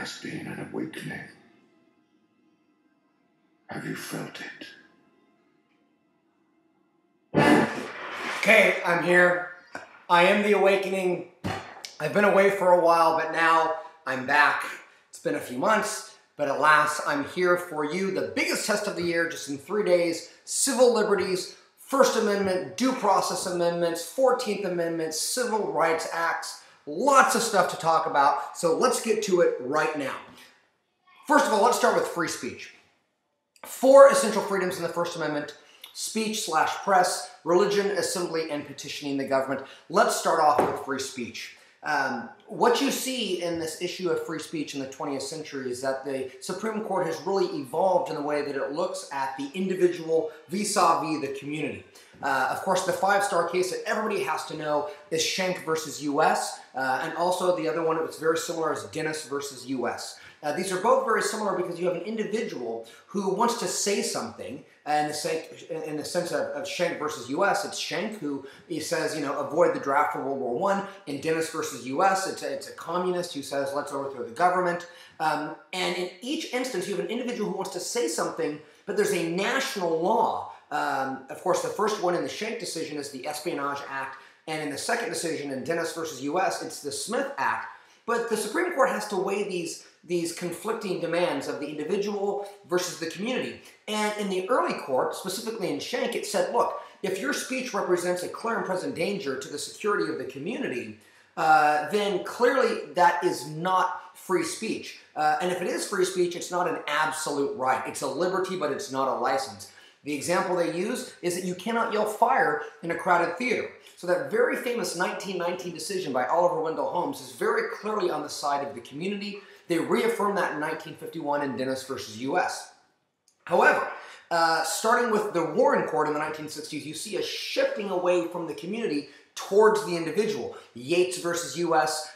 has been an awakening. Have you felt it? Okay, I'm here. I am the awakening. I've been away for a while, but now I'm back. It's been a few months, but at last I'm here for you. The biggest test of the year, just in 3 days. Civil liberties, First Amendment, due process amendments, 14th Amendment, Civil Rights Acts. Lots of stuff to talk about, so let's get to it right now. First of all, let's start with free speech. 4 essential freedoms in the First Amendment: speech/press, religion, assembly, and petitioning the government. Let's start off with free speech. What you see in this issue of free speech in the 20th century is that the Supreme Court has really evolved in the way that it looks at the individual vis-a-vis the community. Of course, the 5-star case that everybody has to know is Shank versus U.S., and also the other one that was very similar is Dennis versus U.S. These are both very similar because you have an individual who wants to say something. In the sense of Shank versus U.S., it's Shank who he says, avoid the draft for World War I. In Dennis versus U.S., it's a communist who says, let's overthrow the government. And in each instance, you have an individual who wants to say something, but there's a national law. Of course, the first one in the Shank decision is the Espionage Act, and in the second decision in Dennis versus U.S., it's the Smith Act. But the Supreme Court has to weigh these conflicting demands of the individual versus the community. And in the early court, specifically in Shank, it said, look, if your speech represents a clear and present danger to the security of the community, then clearly that is not free speech. And if it is free speech, it's not an absolute right. It's a liberty, but it's not a license. The example they use is that you cannot yell fire in a crowded theater. So that very famous 1919 decision by Oliver Wendell Holmes is very clearly on the side of the community. They reaffirmed that in 1951 in Dennis versus U.S. However, starting with the Warren Court in the 1960s, you see a shifting away from the community towards the individual. Yates versus U.S.,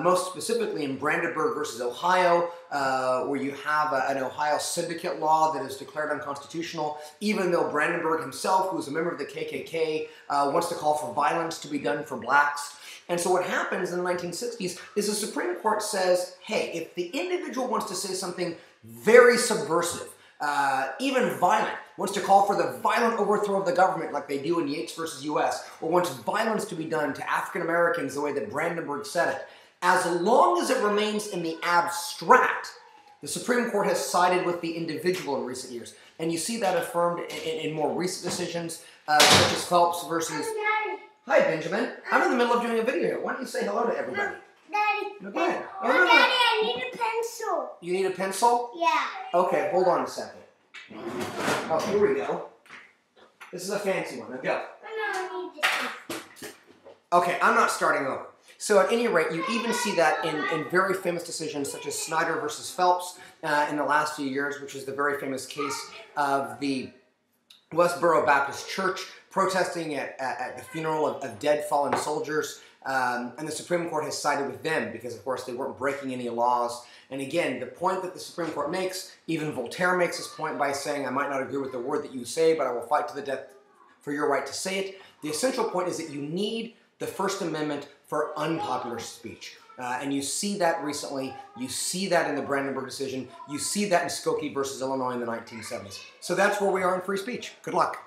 most specifically in Brandenburg versus Ohio, where you have an Ohio syndicate law that is declared unconstitutional, even though Brandenburg himself, who is a member of the KKK, wants to call for violence to be done for blacks. And so what happens in the 1960s is the Supreme Court says, hey, if the individual wants to say something very subversive, even violent, wants to call for the violent overthrow of the government like they do in Yates versus U.S., or wants violence to be done to African Americans the way that Brandenburg said it, as long as it remains in the abstract, the Supreme Court has sided with the individual in recent years. And you see that affirmed in more recent decisions, such as Phelps versus... Hi, Benjamin. I'm in the middle of doing a video here. Why don't you say hello to everybody? Daddy. No, go ahead. No, Daddy, I need a pencil. You need a pencil? Yeah. Okay, hold on a second. Oh, here we go. This is a fancy one. Now go. I need this. Okay, I'm not starting over. So at any rate, you even see that in very famous decisions such as Snyder versus Phelps in the last few years, which is the very famous case of the Westboro Baptist Church protesting at the funeral of dead fallen soldiers. And the Supreme Court has sided with them because, of course, they weren't breaking any laws. And again, the point that the Supreme Court makes, even Voltaire makes this point by saying, I might not agree with the word that you say, but I will fight to the death for your right to say it. The essential point is that you need the First Amendment for unpopular speech. And you see that recently. You see that in the Brandenburg decision. You see that in Skokie versus Illinois in the 1970s. So that's where we are in free speech. Good luck.